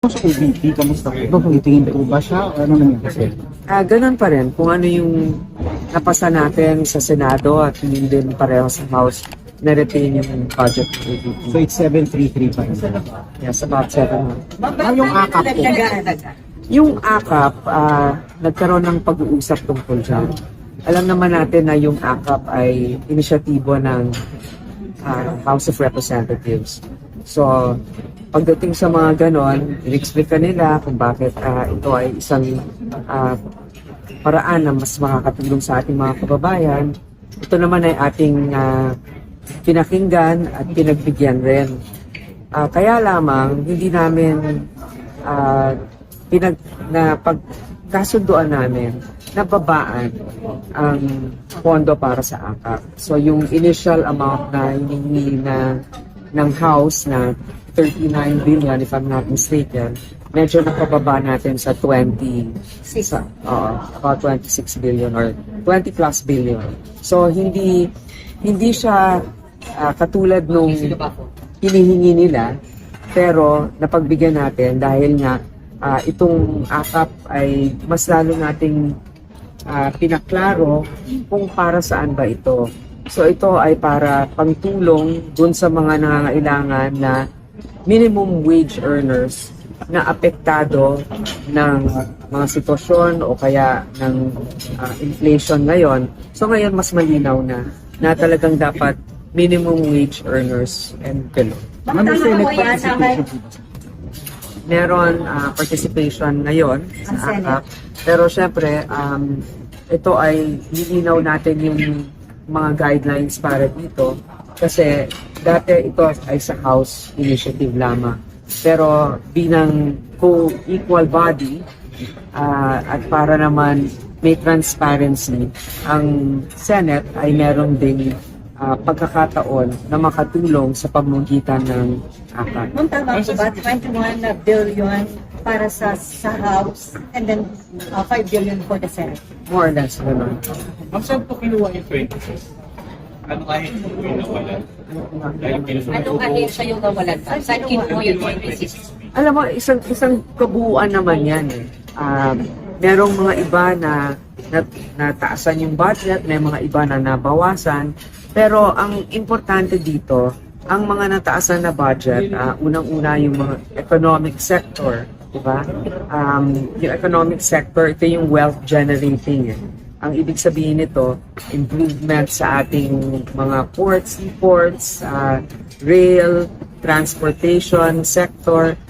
Sa ABP, kamusta po? Titingin po ba siya? O ano nangyari? Ganun pa rin. Kung ano yung napasa natin sa Senado at hindi din pareho sa House, na-retain yung budget ng ABP. So it's 733 pa rin. Yes, about 7 months. Yung akap po? Yung AKAP, nagkaroon ng pag-uusap tungkol dyan. Alam naman natin na yung AKAP ay inisyatibo ng House of Representatives. So, pagdating sa mga ganon, in-explica nila kung bakit ito ay isang paraan na mas makakatulong sa ating mga kababayan. Ito naman ay ating pinakinggan at pinagbigyan rin. Kaya lamang, hindi namin pagkasunduan namin na babaan ang pondo para sa AKAP. So yung initial amount na hinihingi ng House na 39 billion, if I'm not mistaken, medyo nakababa natin sa 20, about 26 billion or 20 plus billion. So hindi siya katulad nung hinihingi nila, pero napagbigyan natin dahil nga itong AKAP ay mas lalo nating pinaklaro kung para saan ba ito. So ito ay para pangtulong dun sa mga nangangailangan na minimum wage earners na apektado ng mga sitwasyon o kaya ng inflation ngayon. So ngayon mas malinaw na talagang dapat minimum wage earners and below. Ano Senate participation po ba? Meron participation ngayon sa AKAP. Pero syempre, ito ay nilinaw natin yung mga guidelines para dito kasi dati ito ay sa House initiative lamang. Pero bilang co-equal body at para naman may transparency, ang Senate ay meron ding pagkakataon na makatulong sa pamamagitan ng AKAP. Ma'am, tama po ba? 21 billion para sa House and then 5 billion for the Senate. More or less, gano'n. Ma'am, saan po kinuha yung 26? Ano kahit po yung nawalan? Anong ahensya yung nawalan? Saan kinuha yung 26? Alam mo, isang kabuuan naman yan eh. Merong mga iba na nataasan yung budget, may mga iba na nabawasan. Pero ang importante dito, ang mga nataasan na budget, unang-una yung mga economic sector, di ba? Yung economic sector, ito yung wealth generating. Ang ibig sabihin nito, improvement sa ating mga ports, rail, transportation sector.